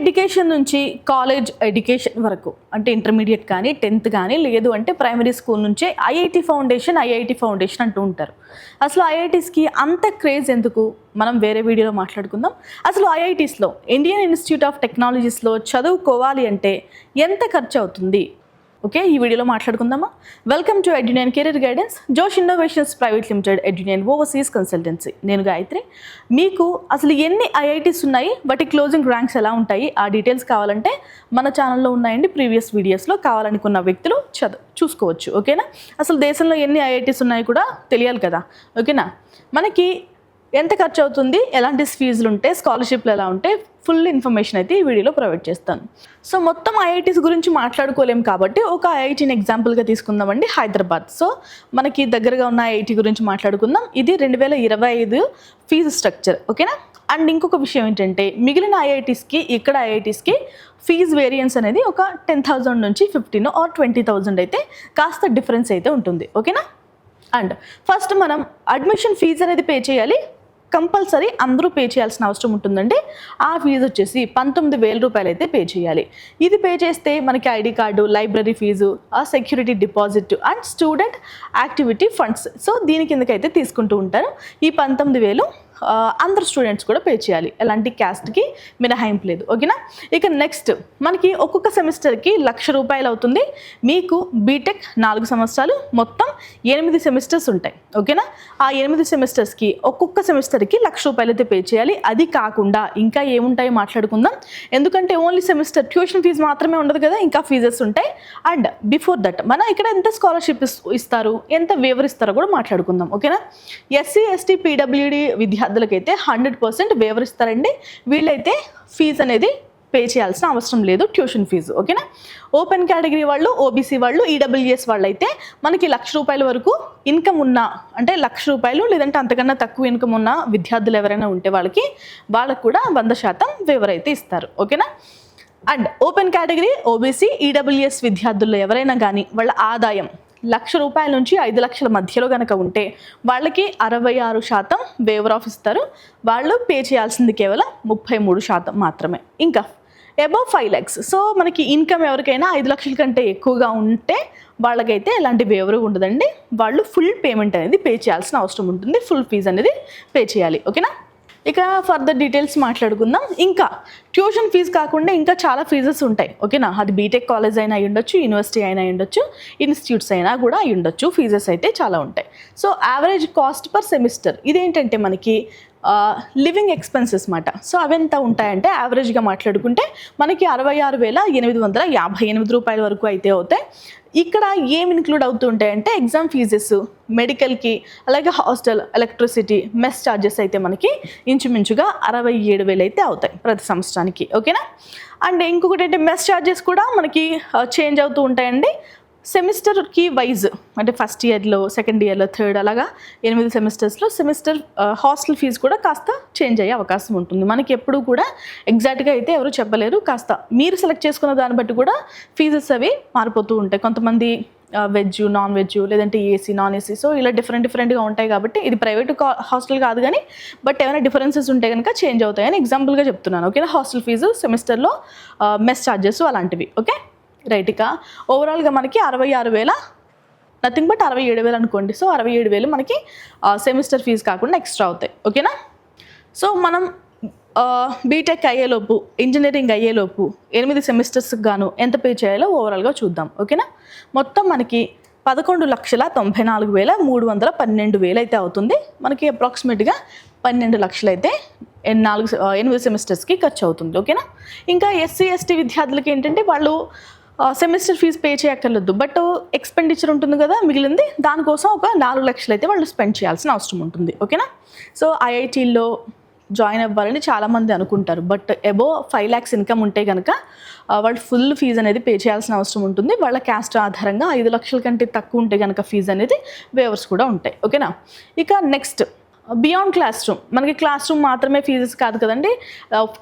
Education నుంచి college education వరకు అంటే ఇంటర్మీడియట్ కానీ 10th కానీ లేదు అంటే ప్రైమరీ స్కూల్ నుంచే ఐఐటి ఫౌండేషన్ అంటూ ఉంటారు. అసలు ఐఐటీస్కి అంత క్రేజ్ ఎందుకు మనం వేరే వీడియోలో మాట్లాడుకుందాం. అసలు ఐఐటీస్లో ఇండియన్ ఇన్స్టిట్యూట్ ఆఫ్ టెక్నాలజీస్లో చదువుకోవాలి అంటే ఎంత ఖర్చు అవుతుంది? ఓకే, ఈ వీడియోలో మాట్లాడుకుందామా. Welcome to Edunian career guidance, Josh innovations private limited, Edunian overseas consultancy. నేను గాయత్రి. మీకు అసలు ఎన్ని ఐఐటీస్ ఉన్నాయి, వాటి క్లోజింగ్ ర్యాంక్స్ ఎలా ఉంటాయి, ఆ డీటెయిల్స్ కావాలంటే మన ఛానల్లో ఉన్నాయండి. ప్రీవియస్ వీడియోస్లో కావాలనుకున్న వ్యక్తులు చూసుకోవచ్చు. ఓకేనా. అసలు దేశంలో ఎన్ని ఐఐటీస్ ఉన్నాయో కూడా తెలియాలి కదా. ఓకేనా. మనకి ఎంత ఖర్చు అవుతుంది, ఎలాంటి ఫీజులు ఉంటాయి, స్కాలర్షిప్లు ఎలా ఉంటాయి, ఫుల్ ఇన్ఫర్మేషన్ అయితే ఈ వీడియోలో ప్రొవైడ్ చేస్తాను. సో మొత్తం ఐఐటీస్ గురించి మాట్లాడుకోలేము కాబట్టి ఒక ఐఐటీని ఎగ్జాంపుల్గా తీసుకుందామండి, హైదరాబాద్. సో మనకి దగ్గరగా ఉన్న ఐఐటీ గురించి మాట్లాడుకుందాం. ఇది 2025 ఫీజు స్ట్రక్చర్. ఓకేనా. అండ్ ఇంకొక విషయం ఏంటంటే మిగిలిన ఇక్కడ ఐఐటీస్కి ఫీజు వేరియన్స్ అనేది ఒక 10,000 నుంచి 15 or 20,000 అయితే కాస్త డిఫరెన్స్ అయితే ఉంటుంది. ఓకేనా. అండ్ ఫస్ట్ మనం అడ్మిషన్ ఫీజు అనేది పే చేయాలి. కంపల్సరీ అందరూ పే చేయాల్సిన అవసరం ఉంటుందండి. ఆ ఫీజు వచ్చేసి 19,000 రూపాయలు అయితే పే చేయాలి. ఇది పే చేస్తే మనకి ఐడి కార్డు, లైబ్రరీ ఫీజు, ఆ security deposit and student activity funds, so దీని కిందకైతే తీసుకుంటూ ఉంటారు. ఈ 19,000 అందరు స్టూడెంట్స్ కూడా పే చేయాలి, ఎలాంటి క్యాస్ట్కి మినహాయింపు లేదు. ఓకేనా. ఇక నెక్స్ట్ మనకి ఒక్కొక్క సెమిస్టర్కి 1,00,000 రూపాయలు అవుతుంది. మీకు బీటెక్ 4 సంవత్సరాలు, మొత్తం 8 సెమిస్టర్స్ ఉంటాయి. ఓకేనా. ఆ 8 సెమిస్టర్స్కి ఒక్కొక్క సెమిస్టర్కి 1,00,000 రూపాయలు అయితే పే చేయాలి. అది కాకుండా ఇంకా ఏముంటాయో మాట్లాడుకుందాం. ఎందుకంటే ఓన్లీ సెమిస్టర్ ట్యూషన్ ఫీజు మాత్రమే ఉండదు కదా, ఇంకా ఫీజెస్ ఉంటాయి. అండ్ బిఫోర్ దట్ మన ఇక్కడ ఎంత స్కాలర్షిప్ ఇస్తారు, ఎంత వివరిస్తారో కూడా మాట్లాడుకుందాం. ఓకేనా. ఎస్సీ, ఎస్టీ, పీడబ్ల్యూడి విద్యార్థులకైతే 100% వేవర్ ఇస్తారండి. వీళ్ళైతే ఫీజు అనేది పే చేయాల్సిన అవసరం లేదు, ట్యూషన్ ఫీజు. ఓకేనా. ఓపెన్ కేటగిరీ వాళ్ళు, ఓబీసీ వాళ్ళు, ఈడబ్ల్యూఎస్ వాళ్ళు అయితే మనకి 1,00,000 రూపాయల వరకు ఇన్కమ్ ఉన్న, అంటే 1,00,000 రూపాయలు లేదంటే అంతకన్నా తక్కువ ఇన్కమ్ ఉన్న విద్యార్థులు ఎవరైనా ఉంటే వాళ్ళకి కూడా 100% వేవర్ అయితే ఇస్తారు. ఓకేనా. And open category, OBC, EWS విద్యార్థుల్లో ఎవరైనా కానీ వాళ్ళ ఆదాయం 1,00,000 రూపాయల నుంచి 5 లక్షల మధ్యలో కనుక ఉంటే వాళ్ళకి 66% వేవర్ ఆఫ్ ఇస్తారు. వాళ్ళు పే చేయాల్సింది కేవలం 33% మాత్రమే. ఇంకా అబవ్ 5 lakhs, సో మనకి ఇన్కమ్ ఎవరికైనా 5 లక్షల కంటే ఎక్కువగా ఉంటే వాళ్ళకైతే ఎలాంటి వేవర్ ఉండదండి. వాళ్ళు ఫుల్ పేమెంట్ అనేది పే చేయాల్సిన అవసరం ఉంటుంది, ఫుల్ ఫీజు అనేది పే చేయాలి. ఓకేనా. ఇక ఫర్దర్ డీటెయిల్స్ మాట్లాడుకుందాం. ఇంకా ట్యూషన్ ఫీజు కాకుండా ఇంకా చాలా ఫీజెస్ ఉంటాయి. ఓకేనా. అది బీటెక్ కాలేజ్ అయినా అయి ఉండొచ్చు, యూనివర్సిటీ అయినా అయి ఉండొచ్చు, ఇన్స్టిట్యూట్స్ అయినా కూడా అయి ఉండొచ్చు. ఫీజెస్ అయితే చాలా ఉంటాయి. So average cost per semester ఇదేంటంటే మనకి లివింగ్ ఎక్స్పెన్సెస్ మాట. సో అవి ఎంత ఉంటాయంటే యావరేజ్గా మాట్లాడుకుంటే మనకి 66,858 రూపాయల వరకు అయితే అవుతాయి. ఇక్కడ ఏమి ఇంక్లూడ్ అవుతూ ఉంటాయంటే ఎగ్జామ్ ఫీజెస్, మెడికల్కి, అలాగే హాస్టల్, ఎలక్ట్రిసిటీ, మెస్ ఛార్జెస్ అయితే మనకి ఇంచుమించుగా 67,000 అయితే అవుతాయి ప్రతి సంవత్సరానికి. ఓకేనా. అండ్ ఇంకొకటి అంటే మెస్ ఛార్జెస్ కూడా మనకి చేంజ్ అవుతూ ఉంటాయండి సెమిస్టర్కి వైజ్. అంటే ఫస్ట్ ఇయర్లో, సెకండ్ ఇయర్లో, థర్డ్, అలాగా 8 సెమిస్టర్స్లో సెమిస్టర్ హాస్టల్ ఫీజు కూడా కాస్త చేంజ్ అయ్యే అవకాశం ఉంటుంది. మనకి ఎప్పుడు కూడా ఎగ్జాక్ట్గా అయితే ఎవరు చెప్పలేరు. కాస్త మీరు సెలెక్ట్ చేసుకున్న దాన్ని బట్టి కూడా ఫీజెస్ అవి మారిపోతూ ఉంటాయి. కొంతమంది వెజ్, నాన్ వెజ్, లేదంటే ఏసీ, నాన్ ఏసీ, సో ఇలా డిఫరెంట్గా ఉంటాయి. కాబట్టి ఇది ప్రైవేట్ హాస్టల్ కాదు కానీ బట్ ఏమైనా డిఫరెన్సెస్ ఉంటే కనుక చేంజ్ అవుతాయని ఎగ్జాంపుల్గా చెప్తున్నాను. ఓకేనా. హాస్టల్ ఫీజు, సెమిస్టర్లో మెస్ ఛార్జెస్ అలాంటివి. Okay right. ఇక ఓవరాల్గా మనకి 66,000, నథింగ్ బట్ 67,000 అనుకోండి. సో 67,000 మనకి సెమిస్టర్ ఫీజు కాకుండా ఎక్స్ట్రా అవుతాయి. ఓకేనా. సో మనం బీటెక్ అయ్యేలోపు, ఇంజనీరింగ్ అయ్యేలోపు 8 సెమిస్టర్స్కి గాను ఎంత పే చేయాలో ఓవరాల్గా చూద్దాం. ఓకేనా. మొత్తం మనకి 11,94,312 అయితే అవుతుంది. మనకి అప్రాక్సిమేట్గా 12 లక్షలు అయితే 8 సెమిస్టర్స్కి ఖర్చు అవుతుంది. ఓకేనా. ఇంకా ఎస్సీ, ఎస్టీ విద్యార్థులకి ఏంటంటే వాళ్ళు సెమిస్టర్ ఫీజు పే చేయక్కర్లేదు, బట్ ఎక్స్పెండిచర్ ఉంటుంది కదా మిగిలింది, దానికోసం ఒక 4 లక్షలు అయితే వాళ్ళు స్పెండ్ చేయాల్సిన అవసరం ఉంటుంది. ఓకేనా. సో ఐఐటీల్లో జాయిన్ అవ్వాలని చాలామంది అనుకుంటారు, బట్ అబోవ్ 5 lakhs ఇన్కమ్ ఉంటే కనుక వాళ్ళు ఫుల్ ఫీజు అనేది పే చేయాల్సిన అవసరం ఉంటుంది. వాళ్ళ క్యాస్ట్ ఆధారంగా 5 లక్షల కంటే తక్కువ ఉంటే కనుక ఫీజు అనేది వేవర్స్ కూడా ఉంటాయి. ఓకేనా. ఇక నెక్స్ట్ బియాండ్ క్లాస్ రూమ్, మనకి క్లాస్ రూమ్ మాత్రమే ఫీజెస్ కాదు కదండి,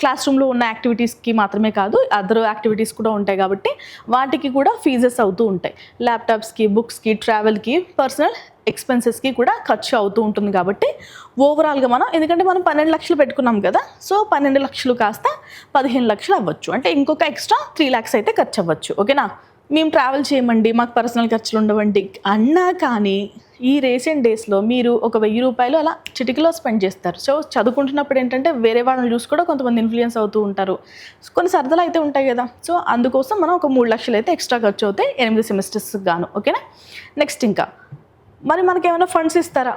క్లాస్ రూమ్లో ఉన్న యాక్టివిటీస్కి మాత్రమే కాదు, అదర్ యాక్టివిటీస్ కూడా ఉంటాయి కాబట్టి వాటికి కూడా ఫీజెస్ అవుతూ ఉంటాయి. ల్యాప్టాప్స్కి, బుక్స్కి, ట్రావెల్కి, పర్సనల్ ఎక్స్పెన్సెస్కి కూడా ఖర్చు అవుతూ ఉంటుంది. కాబట్టి ఓవరాల్గా ఎందుకంటే మనం 12 లక్షలు పెట్టుకున్నాం కదా, సో 12 లక్షలు కాస్త 15 లక్షలు అవ్వచ్చు, అంటే ఇంకొక ఎక్స్ట్రా 3 lakhs అయితే ఖర్చు అవ్వచ్చు. ఓకేనా? మేము ట్రావెల్ చేయమండి, మాకు పర్సనల్ ఖర్చులు ఉండవండి అన్నా కానీ ఈ రీసెంట్ డేస్లో మీరు ఒక 1000 రూపాయలు అలా చిటికలో స్పెండ్ చేస్తారు. సో చదువుకుంటున్నప్పుడు ఏంటంటే వేరే వాళ్ళని చూసి కూడా కొంతమంది ఇన్ఫ్లుయెన్స్ అవుతూ ఉంటారు, కొన్ని సరదాలు అయితే ఉంటాయి కదా. సో అందుకోసం మనం ఒక 3 లక్షలు అయితే ఎక్స్ట్రా ఖర్చు అవుతాయి 8 సెమిస్టర్స్ గాను. ఓకేనా? నెక్స్ట్ ఇంకా మరి మనకి ఏమైనా ఫండ్స్ ఇస్తారా,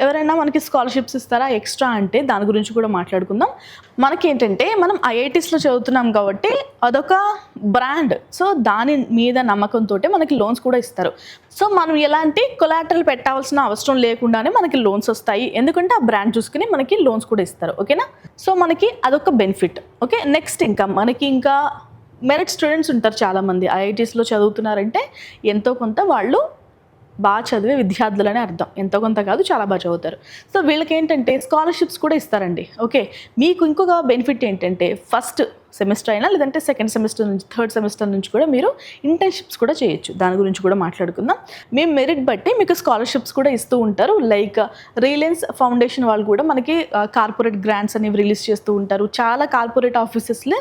ఎవరైనా మనకి స్కాలర్షిప్స్ ఇస్తారా ఎక్స్ట్రా అంటే దాని గురించి కూడా మాట్లాడుకుందాం. మనకి ఏంటంటే మనం ఐఐటీస్లో చదువుతున్నాం కాబట్టి అదొక బ్రాండ్, సో దాని మీద నమ్మకంతో మనకి లోన్స్ కూడా ఇస్తారు. సో మనం ఎలాంటి కొలాటరల్ పెట్టాల్సిన అవసరం లేకుండానే మనకి లోన్స్ వస్తాయి, ఎందుకంటే ఆ బ్రాండ్ చూసుకుని మనకి లోన్స్ కూడా ఇస్తారు. ఓకేనా? సో మనకి అదొక బెనిఫిట్. ఓకే, నెక్స్ట్ ఇంకా మనకి ఇంకా మెరిట్ స్టూడెంట్స్ ఉంటారు చాలామంది. ఐఐటీస్లో చదువుతున్నారంటే ఎంతో కొంత వాళ్ళు బాగా చదివే విద్యార్థులనే అర్థం, ఎంతో కొంత కాదు, చాలా బాగా చదువుతారు. సో వీళ్ళకి ఏంటంటే స్కాలర్షిప్స్ కూడా ఇస్తారండి. ఓకే, మీకు ఇంకొక బెనిఫిట్ ఏంటంటే ఫస్ట్ సెమిస్టర్ అయినా లేదంటే సెకండ్ సెమిస్టర్ నుంచి థర్డ్ సెమిస్టర్ నుంచి కూడా మీరు ఇంటర్న్షిప్స్ కూడా చేయొచ్చు, దాని గురించి కూడా మాట్లాడుకుందాం. మేము మెరిట్ బట్టి మీకు స్కాలర్షిప్స్ కూడా ఇస్తూ ఉంటారు. లైక్ రిలయన్స్ ఫౌండేషన్ వాళ్ళు కూడా మనకి కార్పొరేట్ గ్రాంట్స్ అనేవి రిలీజ్ చేస్తూ ఉంటారు. చాలా కార్పొరేట్ ఆఫీసెస్లో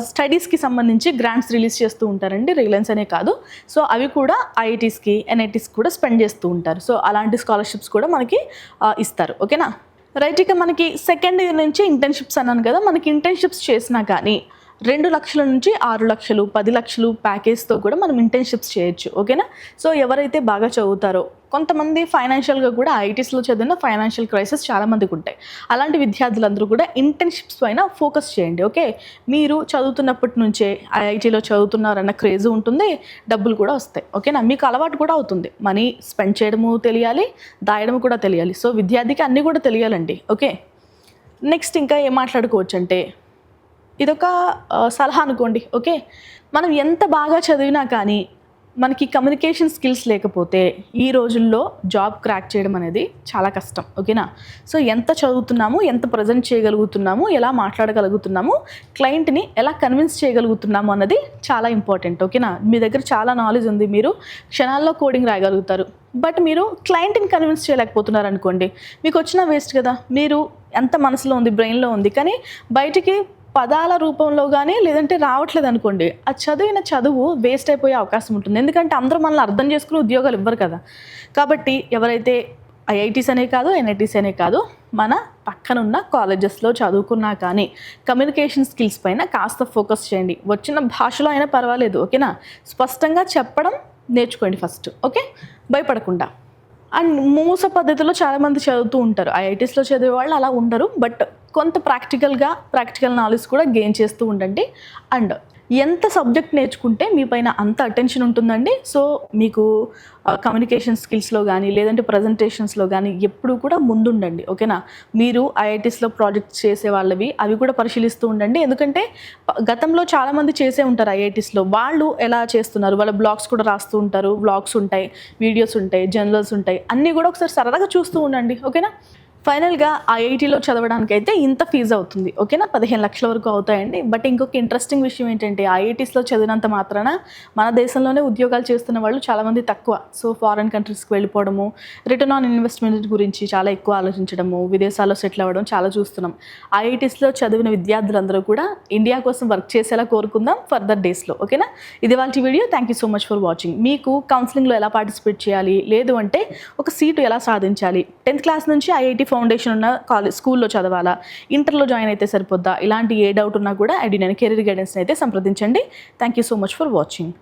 స్టడీస్కి సంబంధించి గ్రాంట్స్ రిలీజ్ చేస్తూ ఉంటారండి, రిలయన్స్ అనే కాదు. సో అవి కూడా ఐఐటీస్కి, ఎన్ఐటీస్కి కూడా స్పెండ్ చేస్తూ ఉంటారు. సో అలాంటి స్కాలర్షిప్స్ కూడా మనకి ఇస్తారు. ఓకేనా? రైట్, ఇక మనకి సెకండ్ ఇయర్ నుంచి ఇంటర్న్షిప్స్ అన్నాను కదా, మనకి ఇంటర్న్షిప్స్ చేసినా కానీ 2 లక్షల నుంచి 6 లక్షలు 10 లక్షలు ప్యాకేజ్తో కూడా మనం ఇంటర్న్షిప్స్ చేయొచ్చు. ఓకేనా? సో ఎవరైతే బాగా చదువుతారో, కొంతమంది ఫైనాన్షియల్గా కూడా ఐఐటీస్లో చదివిన ఫైనాన్షియల్ క్రైసిస్ చాలామందికి ఉంటాయి, అలాంటి విద్యార్థులందరూ కూడా ఇంటర్న్షిప్స్ పైన ఫోకస్ చేయండి. ఓకే, మీరు చదువుతున్నప్పటి నుంచే ఐఐటీలో చదువుతున్నారన్న క్రేజ్ ఉంటుంది, డబ్బులు కూడా వస్తాయి. ఓకేనా? మీకు అలవాటు కూడా అవుతుంది, మనీ స్పెండ్ చేయడము తెలియాలి, దాయడము కూడా తెలియాలి. సో విద్యార్థికి అన్నీ కూడా తెలియాలండి. ఓకే, నెక్స్ట్ ఇంకా ఏం మాట్లాడుకోవచ్చు అంటే ఇదొక సలహా అనుకోండి. ఓకే, మనం ఎంత బాగా చదివినా కానీ మనకి కమ్యూనికేషన్ స్కిల్స్ లేకపోతే ఈ రోజుల్లో జాబ్ క్రాక్ చేయడం అనేది చాలా కష్టం. ఓకేనా? సో ఎంత చదువుతున్నాము, ఎంత ప్రజెంట్ చేయగలుగుతున్నాము, ఎలా మాట్లాడగలుగుతున్నాము, క్లయింట్ని ఎలా కన్విన్స్ చేయగలుగుతున్నాము అన్నది చాలా ఇంపార్టెంట్. ఓకేనా? మీ దగ్గర చాలా నాలెడ్జ్ ఉంది, మీరు క్షణాల్లో కోడింగ్ రాయగలుగుతారు, బట్ మీరు క్లయింట్ని కన్విన్స్ చేయలేకపోతున్నారు అనుకోండి, మీకు వచ్చిన వేస్ట్ కదా. మీరు ఎంత మనసులో ఉంది, బ్రెయిన్లో ఉంది, కానీ బయటికి పదాల రూపంలో కానీ లేదంటే రావట్లేదు అనుకోండి, ఆ చదివిన చదువు వేస్ట్ అయిపోయే అవకాశం ఉంటుంది. ఎందుకంటే అందరూ మనల్ని అర్థం చేసుకుని ఉద్యోగాలు ఇవ్వరు కదా. కాబట్టి ఎవరైతే ఐఐటీస్ అనే కాదు, ఎన్ఐటీస్ అనే కాదు, మన పక్కనున్న కాలేజెస్లో చదువుకున్నా కానీ కమ్యూనికేషన్ స్కిల్స్ పైన కాస్త ఫోకస్ చేయండి. వచ్చిన భాషలో అయినా పర్వాలేదు. ఓకేనా? స్పష్టంగా చెప్పడం నేర్చుకోండి ఫస్ట్. ఓకే, భయపడకుండా. అండ్ మూస పద్ధతిలో చాలామంది చదువుతూ ఉంటారు, ఐఐటీస్లో చదివే వాళ్ళు అలా ఉండరు, బట్ కొంత ప్రాక్టికల్ నాలెడ్జ్ కూడా గెయిన్ చేస్తూ ఉండండి. అండ్ ఎంత సబ్జెక్ట్ నేర్చుకుంటే మీ పైన అంత అటెన్షన్ ఉంటుందండి. సో మీకు కమ్యూనికేషన్ స్కిల్స్లో కానీ లేదంటే ప్రజెంటేషన్స్లో కానీ ఎప్పుడూ కూడా ముందుండండి. ఓకేనా? మీరు ఐఐటీస్లో ప్రాజెక్ట్స్ చేసే వాళ్ళవి అవి కూడా పరిశీలిస్తూ ఉండండి, ఎందుకంటే గతంలో చాలామంది చేసే ఉంటారు ఐఐటీస్లో, వాళ్ళు ఎలా చేస్తున్నారు, వాళ్ళ బ్లాగ్స్ కూడా రాస్తూ ఉంటారు, వ్లాగ్స్ ఉంటాయి, వీడియోస్ ఉంటాయి, జర్నల్స్ ఉంటాయి, అన్నీ కూడా ఒకసారి సరదాగా చూస్తూ ఉండండి. ఓకేనా? ఫైనల్గా ఐఐటీలో చదవడానికి అయితే ఇంత ఫీజు అవుతుంది. ఓకేనా? 15 లక్షల వరకు అవుతాయండి. బట్ ఇంకొక ఇంట్రెస్టింగ్ విషయం ఏంటంటే ఐఐటీస్లో చదివినంత మాత్రాన మన దేశంలోనే ఉద్యోగాలు చేస్తున్న వాళ్ళు చాలామంది తక్కువ. సో ఫారెన్ కంట్రీస్కి వెళ్ళిపోవడము, రిటర్న్ ఆన్ ఇన్వెస్ట్మెంట్ గురించి చాలా ఎక్కువ ఆలోచించడము, విదేశాల్లో సెటిల్ అవ్వడం చాలా చూస్తున్నాం. ఐఐటీస్లో చదివిన విద్యార్థులందరూ కూడా ఇండియా కోసం వర్క్ చేసేలా కోరుకుందాం ఫర్దర్ డేస్లో. ఓకేనా? ఇది వాళ్ళ video. Thank you so much for watching. మీకు కౌన్సిలింగ్లో ఎలా పార్టిసిపేట్ చేయాలి, లేదు అంటే ఒక సీటు ఎలా సాధించాలి, 10th క్లాస్ నుంచి ఐఐటీ ఫౌండేషన్ ఉన్న స్కూల్లో చదవాలా, ఇంటర్లో జాయిన్ అయితే సరిపోద్దా, ఇలాంటి ఏ డౌట్ ఉన్నా కూడా ఐడి9 కెరీర్ గైడెన్స్ అయితే సంప్రదించండి. Thank you so much for watching.